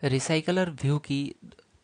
Recycler view की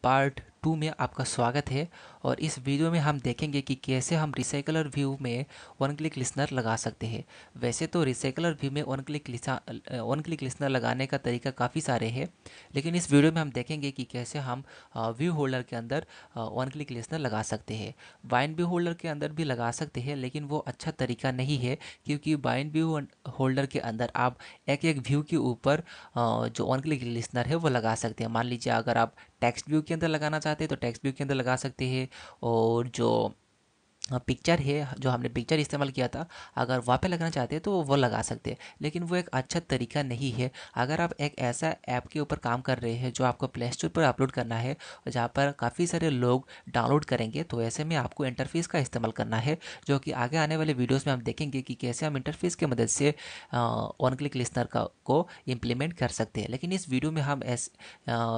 part 2 में आपका स्वागत है। और इस वीडियो में हम देखेंगे कि कैसे हम रिसाइकलर व्यू में वन क्लिक लिसनर लगा सकते हैं। वैसे तो रिसाइकलर व्यू में वन क्लिक लिसनर लगाने का तरीका काफ़ी सारे हैं, लेकिन इस वीडियो में हम देखेंगे कि कैसे हम व्यू होल्डर के अंदर वन क्लिक लिसनर लगा सकते हैं। बाइंड व्यू होल्डर के अंदर भी लगा सकते हैं, लेकिन वो अच्छा तरीका नहीं है, क्योंकि बाइंड व्यू होल्डर के अंदर आप एक एक व्यू के ऊपर जो वन क्लिक लिसनर है वो लगा सकते हैं। मान लीजिए अगर आप टेक्स्ट व्यू के अंदर लगाना चाहते हैं तो टेक्स्ट व्यू के अंदर लगा सकते हैं, और जो पिक्चर है, जो हमने पिक्चर इस्तेमाल किया था, अगर वहाँ पे लगाना चाहते हैं तो वो लगा सकते हैं, लेकिन वो एक अच्छा तरीका नहीं है। अगर आप एक ऐसा ऐप के ऊपर काम कर रहे हैं जो आपको प्ले स्टोर पर अपलोड करना है और जहाँ पर काफ़ी सारे लोग डाउनलोड करेंगे, तो ऐसे में आपको इंटरफेस का इस्तेमाल करना है, जो कि आगे आने वाले वीडियोज़ में हम देखेंगे कि कैसे हम इंटरफेस की मदद से वन क्लिक लिसनर को इम्प्लीमेंट कर सकते हैं। लेकिन इस वीडियो में हम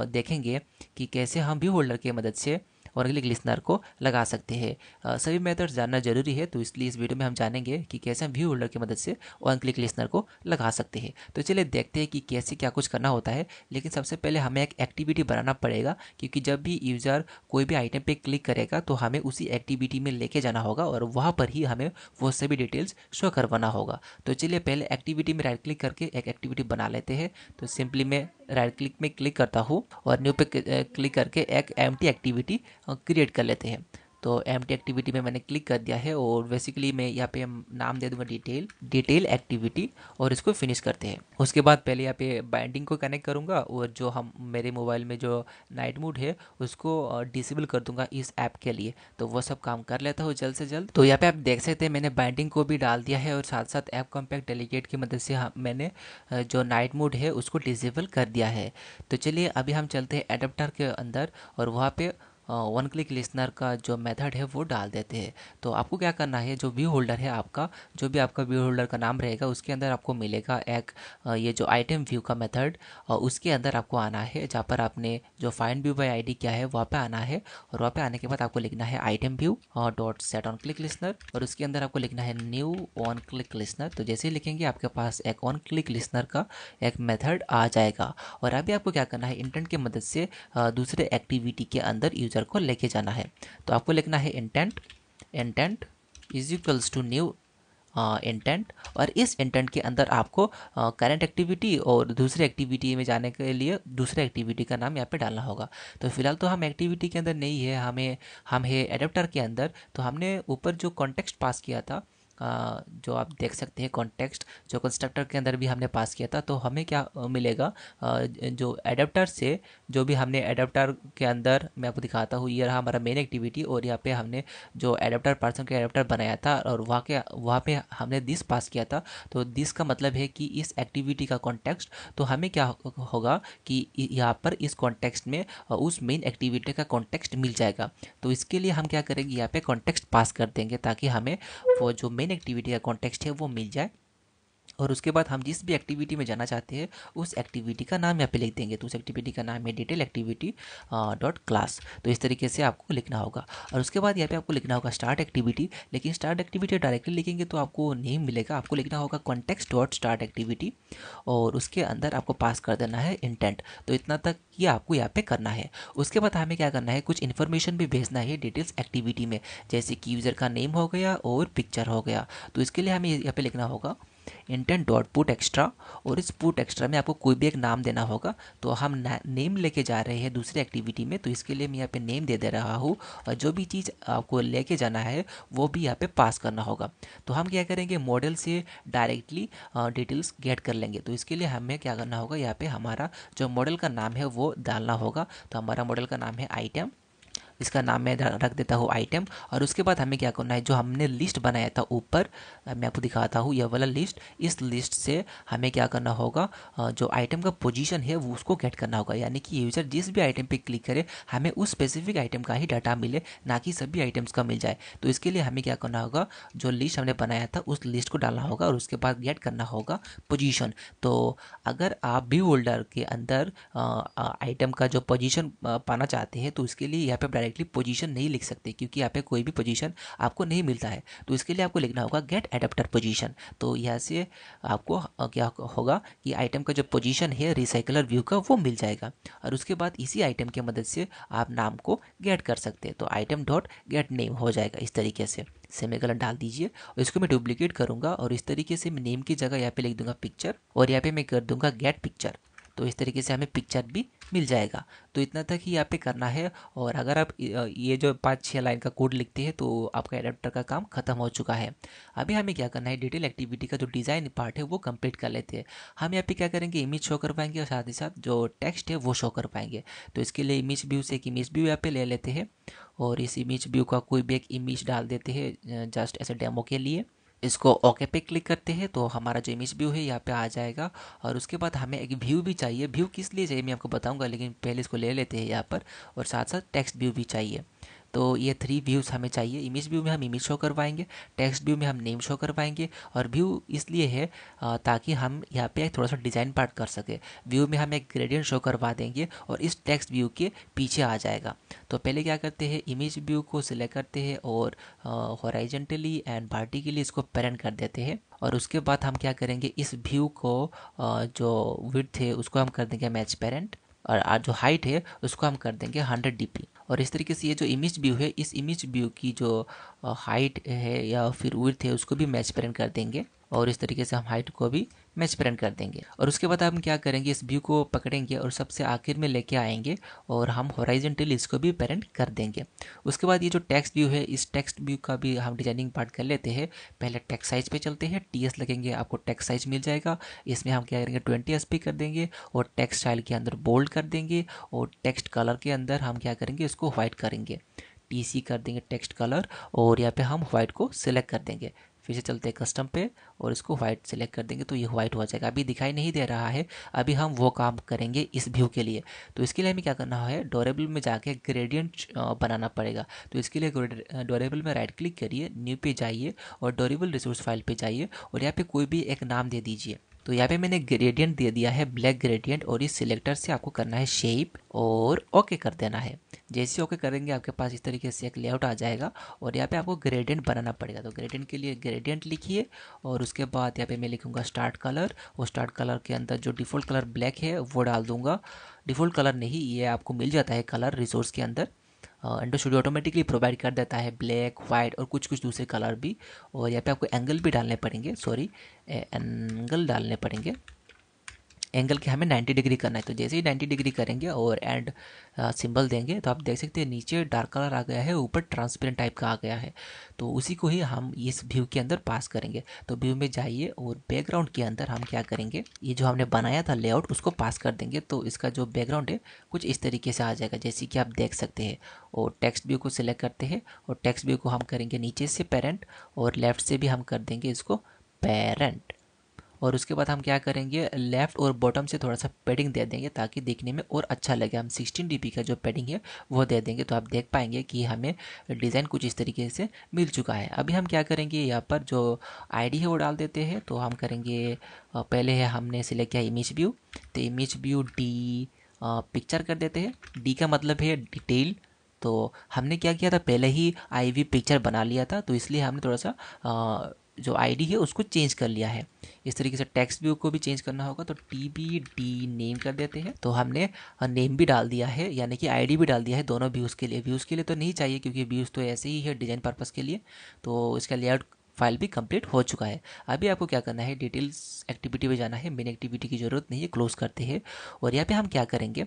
देखेंगे कि कैसे हम व्यू होल्डर की मदद से वन क्लिक लिसनर को लगा सकते हैं। सभी मेथड्स जानना जरूरी है, तो इसलिए इस वीडियो में हम जानेंगे कि कैसे हम व्यू होल्डर की मदद से वन क्लिक लिसनर को लगा सकते हैं। तो चलिए देखते हैं कि कैसे क्या कुछ करना होता है। लेकिन सबसे पहले हमें एक एक्टिविटी बनाना पड़ेगा, क्योंकि जब भी यूज़र कोई भी आइटम पे क्लिक करेगा तो हमें उसी एक्टिविटी में लेके जाना होगा और वहाँ पर ही हमें वो सभी डिटेल्स शो करवाना होगा। तो चलिए पहले एक्टिविटी में राइट क्लिक करके एक एक्टिविटी बना लेते हैं। तो सिंपली मैं राइट क्लिक में क्लिक करता हूँ और न्यू पे क्लिक करके एक एम्प्टी एक्टिविटी क्रिएट कर लेते हैं। तो एम्प्टी एक्टिविटी में मैंने क्लिक कर दिया है और बेसिकली मैं यहाँ पे नाम दे दूंगा डिटेल एक्टिविटी, और इसको फिनिश करते हैं। उसके बाद पहले यहाँ पे बाइंडिंग को कनेक्ट करूँगा और जो हम मेरे मोबाइल में जो नाइट मोड है उसको डिसेबल कर दूंगा इस ऐप के लिए। तो वो सब काम कर लेता हूँ जल्द से जल्द। तो यहाँ पे आप देख सकते हैं मैंने बाइंडिंग को भी डाल दिया है और साथ साथ ऐप कॉम्पैक्ट डेलीगेट की मदद से मैंने जो नाइट मोड है उसको डिसेबल कर दिया है। तो चलिए अभी हम चलते हैं एडाप्टर के अंदर और वहाँ पे वन क्लिक लिसनर का जो मेथड है वो डाल देते हैं। तो आपको क्या करना है, जो व्यू होल्डर है आपका, जो भी आपका व्यू होल्डर का नाम रहेगा उसके अंदर आपको मिलेगा एक ये जो आइटम व्यू का मेथड, उसके अंदर आपको आना है, जहाँ पर आपने जो फाइंड व्यू बाय आईडी किया है वहाँ पे आना है। और वहाँ पे आने के बाद आपको लिखना है item view dot set on click listener, और उसके अंदर आपको लिखना है न्यू वन क्लिक लिसनर। तो जैसे ही लिखेंगे आपके पास एक वन क्लिक लिसनर का एक मेथड आ जाएगा। और अभी आपको क्या करना है, इंटेंट की मदद से दूसरे एक्टिविटी के अंदर यूज़र को लेके जाना है। तो आपको लिखना है intent is equals to new intent, और इस इंटेंट के अंदर आपको करंट एक्टिविटी और दूसरी एक्टिविटी में जाने के लिए दूसरे एक्टिविटी का नाम यहाँ पे डालना होगा। तो फिलहाल तो हम एक्टिविटी के अंदर नहीं है, हम है एडेप्टर के अंदर। तो हमने ऊपर जो कॉन्टेक्स्ट पास किया था, जो आप देख सकते हैं कॉन्टेक्स्ट जो कंस्ट्रक्टर के अंदर भी हमने पास किया था, तो हमें क्या मिलेगा, जो एडाप्टर से जो भी हमने एडाप्टर के अंदर, मैं आपको दिखाता हूँ, ये रहा हमारा मेन एक्टिविटी और यहाँ पे हमने जो एडाप्टर पर्सन के एडाप्टर बनाया था और वहाँ पे हमने दिस पास किया था। तो दिस का मतलब है कि इस एक्टिविटी का कॉन्टेक्स्ट। तो हमें क्या होगा कि यहाँ पर इस कॉन्टेक्स्ट में उस मेन एक्टिविटी का कॉन्टेक्स्ट मिल जाएगा। तो इसके लिए हम क्या करेंगे, यहाँ पे कॉन्टेक्स्ट पास कर देंगे ताकि हमें वो जो मेन एक्टिविटी का कॉन्टेक्स्ट है वो मिल जाए। और उसके बाद हम जिस भी एक्टिविटी में जाना चाहते हैं उस एक्टिविटी का नाम यहाँ पे लिख देंगे। तो उस एक्टिविटी का नाम है डिटेल एक्टिविटी डॉट क्लास। तो इस तरीके से आपको लिखना होगा। और उसके बाद यहाँ पे आपको लिखना होगा स्टार्ट एक्टिविटी, लेकिन स्टार्ट एक्टिविटी डायरेक्टली लिखेंगे तो आपको नेम मिलेगा। आपको लिखना होगा कॉन्टेक्स्ट डॉट स्टार्ट एक्टिविटी और उसके अंदर आपको पास कर देना है इंटेंट। तो इतना तक ये आपको यहाँ पे करना है। उसके बाद हमें क्या करना है, कुछ इन्फॉर्मेशन भी भेजना है डिटेल्स एक्टिविटी में, जैसे कि यूज़र का नेम हो गया और पिक्चर हो गया। तो इसके लिए हमें यहाँ पे लिखना होगा इंटेंट डॉट पुट एक्स्ट्रा, और इस पुट एक्स्ट्रा में आपको कोई भी एक नाम देना होगा। तो हम नेम लेके जा रहे हैं दूसरी एक्टिविटी में, तो इसके लिए मैं यहाँ पे नेम दे दे रहा हूँ, और जो भी चीज़ आपको लेके जाना है वो भी यहाँ पे पास करना होगा। तो हम क्या करेंगे, मॉडल से डायरेक्टली डिटेल्स गेट कर लेंगे। तो इसके लिए हमें क्या करना होगा, यहाँ पे हमारा जो मॉडल का नाम है वो डालना होगा। तो हमारा मॉडल का नाम है आइटम, इसका नाम मैं रख देता हूँ आइटम। और उसके बाद हमें क्या करना है, जो हमने लिस्ट बनाया था ऊपर, मैं आपको दिखाता हूँ यह वाला लिस्ट, इस लिस्ट से हमें क्या करना होगा, जो आइटम का पोजीशन है वो उसको गेट करना होगा। यानी कि यूज़र जिस भी आइटम पे क्लिक करे हमें उस स्पेसिफिक आइटम का ही डाटा मिले, ना कि सभी आइटम्स का मिल जाए। तो इसके लिए हमें क्या करना होगा, जो लिस्ट हमने बनाया था उस लिस्ट को डालना होगा और उसके बाद गेट करना होगा पोजीशन। तो अगर आप व्यू होल्डर के अंदर आइटम का जो पोजीशन पाना चाहते हैं तो उसके लिए यहाँ पे डायरेक्टली पोजीशन नहीं लिख सकते क्योंकि यहाँ पे कोई भी पोजीशन आपको नहीं मिलता है। तो इसके लिए आपको लिखना होगा गेट एडाप्टर पोजीशन। तो यहाँ से आपको क्या होगा कि आइटम का जो पोजीशन है रिसाइकलर व्यू का वो मिल जाएगा और उसके बाद इसी आइटम की मदद से आप नाम को गेट कर सकते हैं। तो आइटम डॉट गेट नेम हो जाएगा इस तरीके से। सेमीकोलन डाल दीजिए और इसको मैं डुप्लीकेट करूंगा और इस तरीके से मैं नेम की जगह यहाँ पे लिख दूंगा पिक्चर और यहाँ पे मैं कर दूंगा गेट पिक्चर। तो इस तरीके से हमें पिक्चर भी मिल जाएगा। तो इतना तक ही यहाँ पे करना है और अगर आप ये जो 5-6 लाइन का कोड लिखते हैं तो आपका एडाप्टर का काम खत्म हो चुका है। अभी हमें क्या करना है, डिटेल एक्टिविटी का जो डिज़ाइन पार्ट है वो कंप्लीट कर लेते हैं। हम यहाँ पे क्या करेंगे, इमेज शो कर पाएंगे और साथ ही साथ जो टेक्स्ट है वो शो कर पाएंगे। तो इसके लिए इमेज व्यू से एक इमेज व्यू यहाँ पे ले लेते हैं और इस इमेज व्यू का कोई भी एक इमेज डाल देते हैं जस्ट ऐसे डेमो के लिए। इसको ओके पे क्लिक करते हैं तो हमारा जो इमेज व्यू है यहाँ पे आ जाएगा। और उसके बाद हमें एक व्यू भी चाहिए। व्यू किस लिए चाहिए मैं आपको बताऊंगा, लेकिन पहले इसको ले लेते हैं यहाँ पर। और साथ साथ टेक्स्ट व्यू भी चाहिए। तो ये 3 व्यूज़ हमें चाहिए। इमेज व्यू में हम इमेज शो करवाएंगे, टेक्स्ट व्यू में हम नेम शो करवाएंगे और व्यू इसलिए है ताकि हम यहाँ पे थोड़ा सा डिज़ाइन पार्ट कर सके। व्यू में हम एक ग्रेडियंट शो करवा देंगे और इस टेक्स्ट व्यू के पीछे आ जाएगा। तो पहले क्या करते हैं, इमेज व्यू को सिलेक्ट करते हैं और हॉराइजेंटली एंड वर्टिकली इसको पेरेंट कर देते हैं। और उसके बाद हम क्या करेंगे, इस व्यू को जो विड्थ है उसको हम कर देंगे मैच पेरेंट और जो हाइट है उसको हम कर देंगे 100 dp। और इस तरीके से ये जो इमेज व्यू है, इस इमेज व्यू की जो हाइट है या फिर विड्थ है उसको भी मैच पेरेंट कर देंगे और इस तरीके से हम हाइट को भी मैच पेरेंट कर देंगे। और उसके बाद हम क्या करेंगे, इस व्यू को पकड़ेंगे और सबसे आखिर में लेके आएंगे और हम हॉराइजेंटली इसको भी पेरेंट कर देंगे। उसके बाद ये जो टेक्स्ट व्यू है, इस टेक्स्ट व्यू का भी हम डिजाइनिंग पार्ट कर लेते हैं। पहले टेक्स्ट साइज पे चलते हैं, टीएस लगेंगे, आपको टेक्स्ट साइज मिल जाएगा। इसमें हम क्या करेंगे 20 SP कर देंगे और टेक्स्ट स्टाइल के अंदर बोल्ड कर देंगे और टेक्स्ट कलर के अंदर हम क्या करेंगे, इसको व्हाइट करेंगे, TC कर देंगे टेक्स्ट कलर और यहाँ पे हम व्हाइट को सिलेक्ट कर देंगे। फिर से चलते हैं कस्टम पे और इसको व्हाइट सेलेक्ट कर देंगे तो ये व्हाइट हो जाएगा। अभी दिखाई नहीं दे रहा है, अभी हम वो काम करेंगे इस व्यू के लिए। तो इसके लिए हमें क्या करना है, डोरेबल में जाके ग्रेडियंट बनाना पड़ेगा। तो इसके लिए डोरेबल में राइट क्लिक करिए, न्यू पे जाइए और डोरेबल रिसोर्स फाइल पे जाइए और यहाँ पे कोई भी एक नाम दे दीजिए। तो यहाँ पे मैंने ग्रेडियंट दे दिया है ब्लैक ग्रेडियंट और इस सिलेक्टर से आपको करना है शेप और ओके कर देना है। जैसे ओके करेंगे आपके पास इस तरीके से एक लेआउट आ जाएगा और यहाँ पे आपको ग्रेडियंट बनाना पड़ेगा। तो ग्रेडियंट के लिए ग्रेडियंट लिखिए और उसके बाद यहाँ पे मैं लिखूंगा स्टार्ट कलर और स्टार्ट कलर के अंदर जो डिफ़ॉल्ट कलर ब्लैक है वो डाल दूंगा। डिफ़ॉल्ट कलर नहीं, ये आपको मिल जाता है कलर रिसोर्स के अंदर। एंडो स्टूडियो ऑटोमेटिकली प्रोवाइड कर देता है ब्लैक, वाइट और कुछ कुछ दूसरे कलर भी। और यहाँ पे आपको एंगल भी डालने पड़ेंगे, एंगल डालने पड़ेंगे। एंगल के हमें 90 डिग्री करना है। तो जैसे ही 90 डिग्री करेंगे और एंड सिंबल देंगे तो आप देख सकते हैं नीचे डार्क कलर आ गया है, ऊपर ट्रांसपेरेंट टाइप का आ गया है। तो उसी को ही हम इस व्यू के अंदर पास करेंगे। तो व्यू में जाइए और बैकग्राउंड के अंदर हम क्या करेंगे, ये जो हमने बनाया था लेआउट उसको पास कर देंगे। तो इसका जो बैकग्राउंड है कुछ इस तरीके से आ जाएगा जैसे कि आप देख सकते हैं। और टेक्स्ट व्यू को सिलेक्ट करते हैं और टेक्स्ट व्यू को हम करेंगे नीचे से पेरेंट और लेफ्ट से भी हम कर देंगे इसको पेरेंट। और उसके बाद हम क्या करेंगे, लेफ़्ट और बॉटम से थोड़ा सा पैडिंग दे देंगे ताकि देखने में और अच्छा लगे। हम 16 dp का जो पैडिंग है वो दे देंगे तो आप देख पाएंगे कि हमें डिज़ाइन कुछ इस तरीके से मिल चुका है। अभी हम क्या करेंगे, यहाँ पर जो आईडी है वो डाल देते हैं। तो हम करेंगे पहले है हमने सिलेक्ट किया इमेज व्यू, तो इमेज व्यू डी पिक्चर कर देते हैं। डी का मतलब है डिटेल। तो हमने क्या किया था, पहले ही IV पिक्चर बना लिया था तो इसलिए हमने थोड़ा सा जो आईडी है उसको चेंज कर लिया है। इस तरीके से टेक्स्ट व्यू को भी चेंज करना होगा तो TBD नेम कर देते हैं। तो हमने नेम भी डाल दिया है यानी कि आईडी भी डाल दिया है दोनों व्यूज़ के लिए। व्यूज़ के लिए तो नहीं चाहिए क्योंकि व्यूज़ तो ऐसे ही है डिज़ाइन पर्पज़ के लिए। तो इसका लेआउट फाइल भी कंप्लीट हो चुका है। अभी आपको क्या करना है, डिटेल्स एक्टिविटी में जाना है। मेन एक्टिविटी की ज़रूरत नहीं है, क्लोज करते हैं। और यहाँ पे हम क्या करेंगे,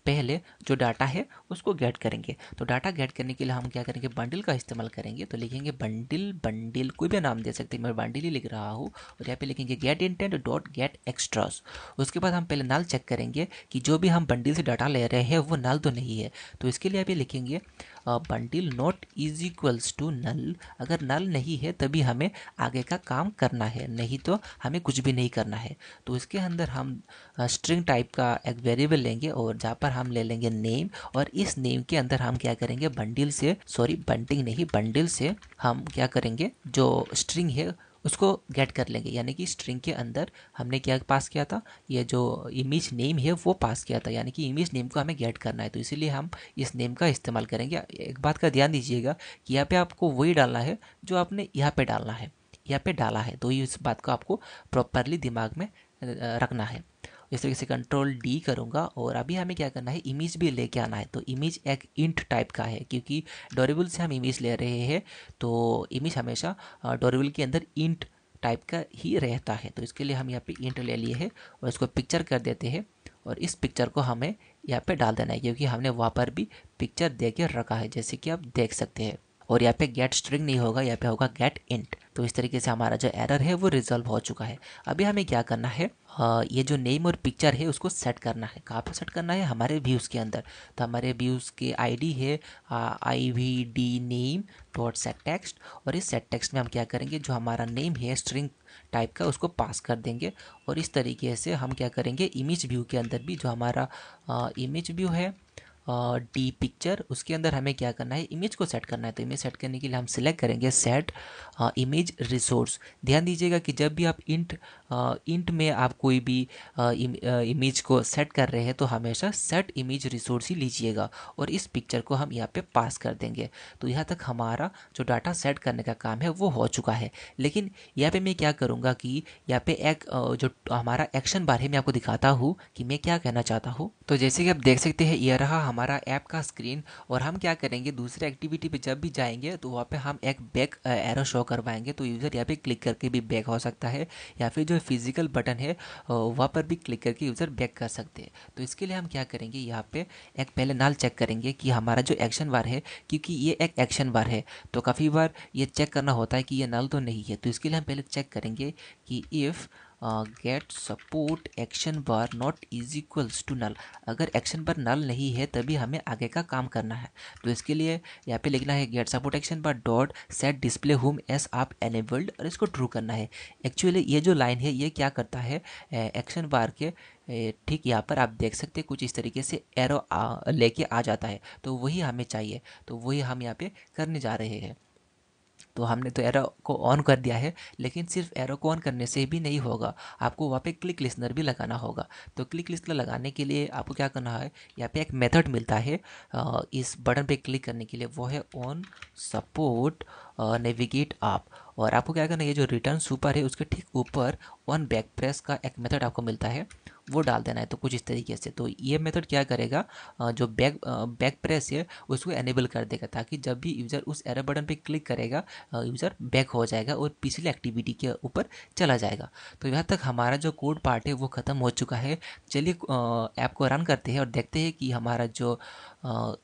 पहले जो डाटा है उसको गेट करेंगे। तो डाटा गेट करने के लिए हम क्या करेंगे, बंडल का इस्तेमाल करेंगे। तो लिखेंगे बंडल कोई भी नाम दे सकते हैं, मैं बंडल ही लिख रहा हूँ। और यहाँ पे लिखेंगे get intent dot get extras. उसके बाद हम पहले नल चेक करेंगे कि जो भी हम बंडल से डाटा ले रहे हैं वो नल तो नहीं है। तो इसके लिए यहाँ पे लिखेंगे bundle not is equals to null. अगर नल नहीं है तभी हमें आगे का काम करना है, नहीं तो हमें कुछ भी नहीं करना है। तो इसके अंदर हम स्ट्रिंग टाइप का एक वेरिएबल लेंगे और जहाँ पर हम ले लेंगे नेम और इस नेम के अंदर हम क्या करेंगे, बंडल से बंटिंग नहीं बंडल से हम क्या करेंगे, जो स्ट्रिंग है उसको गेट कर लेंगे। यानी कि स्ट्रिंग के अंदर हमने क्या पास किया था, ये जो इमेज नेम है वो पास किया था, यानी कि इमेज नेम को हमें गेट करना है, तो इसीलिए हम इस नेम का इस्तेमाल करेंगे। एक बात का ध्यान दीजिएगा कि यहाँ पे आपको वही डालना है जो आपने यहाँ पे डालना है, यहाँ पे डाला है, तो इस बात को आपको प्रॉपरली दिमाग में रखना है। इस तरीके से कंट्रोल डी करूँगा और अभी हमें क्या करना है, इमेज भी लेके आना है। तो इमेज एक इंट टाइप का है, क्योंकि डोरेबल से हम इमेज ले रहे हैं, तो इमेज हमेशा डोरेबल के अंदर इंट टाइप का ही रहता है। तो इसके लिए हम यहाँ पे इंट ले लिए हैं और इसको पिक्चर कर देते हैं और इस पिक्चर को हमें यहाँ पे डाल देना है, क्योंकि हमने वहाँ पर भी पिक्चर दे के रखा है, जैसे कि आप देख सकते हैं। और यहाँ पे गेट स्ट्रिंग नहीं होगा, यहाँ पे होगा गेट इंट। तो इस तरीके से हमारा जो एरर है वो रिजॉल्व हो चुका है। अभी हमें क्या करना है, ये जो नेम और पिक्चर है उसको सेट करना है। कहाँ पे सेट करना है, हमारे व्यूज़ के अंदर। तो हमारे व्यूज़ के आईडी है IVD name dot set text, और इस सेट टेक्स्ट में हम क्या करेंगे, जो हमारा नेम है स्ट्रिंग टाइप का उसको पास कर देंगे। और इस तरीके से हम क्या करेंगे, इमेज व्यू के अंदर भी जो हमारा इमेज व्यू है डी पिक्चर, उसके अंदर हमें क्या करना है, इमेज को सेट करना है। तो इमेज सेट करने के लिए हम सिलेक्ट करेंगे सेट इमेज रिसोर्स। ध्यान दीजिएगा कि जब भी आप इंट में आप कोई भी इमेज को सेट कर रहे हैं तो हमेशा सेट इमेज रिसोर्स ही लीजिएगा, और इस पिक्चर को हम यहाँ पे पास कर देंगे। तो यहाँ तक हमारा जो डाटा सेट करने का काम है वो हो चुका है। लेकिन यहाँ पे मैं क्या करूँगा कि यहाँ पे एक जो हमारा एक्शन बार है मैं आपको दिखाता हूँ कि मैं क्या कहना चाहता हूँ। तो जैसे कि आप देख सकते हैं ये रहा हमारा ऐप का स्क्रीन, और हम क्या करेंगे, दूसरे एक्टिविटी पे जब भी जाएंगे तो वहाँ पे हम एक बैक एरो शो करवाएंगे। तो यूज़र यहाँ पे क्लिक करके भी बैक हो सकता है, या फिर जो फिजिकल बटन है वहाँ पर भी क्लिक करके यूज़र बैक कर सकते हैं। तो इसके लिए हम क्या करेंगे, यहाँ पे एक पहले नल चेक करेंगे कि हमारा जो एक्शन बार है, क्योंकि ये एक एक्शन बार है तो काफ़ी बार ये चेक करना होता है कि ये नल तो नहीं है। तो इसके लिए हम पहले चेक करेंगे कि if get support action bar not is equals to null. अगर एक्शन बार नल नहीं है तभी हमें आगे का काम करना है। तो इसके लिए यहाँ पे लिखना है गेट सपोर्ट एक्शन बार dot set display home S आप एनेबल्ड, और इसको ट्रू करना है। एक्चुअली ये जो लाइन है ये क्या करता है, एक्शन बार के ठीक यहाँ पर आप देख सकते हैं कुछ इस तरीके से एरो लेके आ जाता है, तो वही हमें चाहिए। तो वही हम यहाँ पे करने जा रहे हैं। तो हमने तो एरो को ऑन कर दिया है, लेकिन सिर्फ एरो को ऑन करने से भी नहीं होगा, आपको वहाँ पे क्लिक लिसनर भी लगाना होगा। तो क्लिक लिसनर लगाने के लिए आपको क्या करना है, यहाँ पे एक मेथड मिलता है इस बटन पे क्लिक करने के लिए, वो है ऑन सपोर्ट नेविगेट आप। और आपको क्या करना है, ये जो रिटर्न सुपर है उसके ठीक ऊपर ऑन बैक प्रेस का एक मेथड आपको मिलता है, वो डाल देना है। तो कुछ इस तरीके से, तो ये मेथड क्या करेगा, जो बैक प्रेस है उसको एनेबल कर देगा, ताकि जब भी यूज़र उस एरो बटन पे क्लिक करेगा यूज़र बैक हो जाएगा और पिछली एक्टिविटी के ऊपर चला जाएगा। तो यहाँ तक हमारा जो कोड पार्ट है वो ख़त्म हो चुका है। चलिए ऐप को रन करते हैं और देखते हैं कि हमारा जो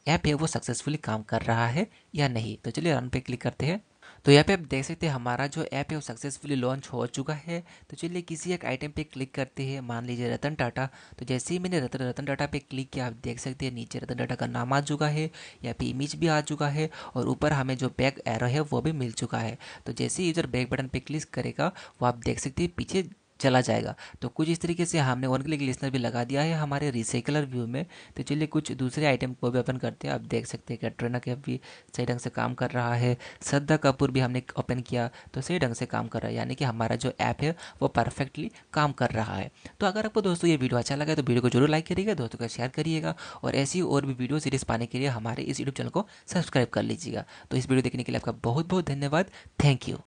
ऐप है वो सक्सेसफुली काम कर रहा है या नहीं। तो चलिए रन पे क्लिक करते हैं। तो यहाँ पे आप देख सकते हैं हमारा जो ऐप है वो सक्सेसफुली लॉन्च हो चुका है। तो चलिए किसी एक आइटम पे क्लिक करते हैं, मान लीजिए रतन टाटा। तो जैसे ही मैंने रतन टाटा पे क्लिक किया, आप देख सकते हैं नीचे रतन टाटा का नाम आ चुका है, यहाँ पे इमेज भी आ चुका है, और ऊपर हमें जो बैक एरो है वो भी मिल चुका है। तो जैसे ही यूज़र बैक बटन पे क्लिक करेगा वो आप देख सकते हैं पीछे चला जाएगा। तो कुछ इस तरीके से हमने वन क्लिक लिसनर भी लगा दिया है हमारे रिसाइकलर व्यू में। तो चलिए कुछ दूसरे आइटम को भी ओपन करते हैं। आप देख सकते हैं कैटरीना कैफ भी सही ढंग से काम कर रहा है, श्रद्धा कपूर भी हमने ओपन किया तो सही ढंग से काम कर रहा है, यानी कि हमारा जो ऐप है वो परफेक्टली काम कर रहा है। तो अगर आपको दोस्तों ये वीडियो अच्छा लगा तो वीडियो को जरूर लाइक करिएगा, दोस्तों का शेयर करिएगा, और ऐसी और भी वीडियो सीरीज पाने के लिए हमारे इस यूट्यूब चैनल को सब्सक्राइब कर लीजिएगा। तो इस वीडियो देखने के लिए आपका बहुत बहुत धन्यवाद। Thank you.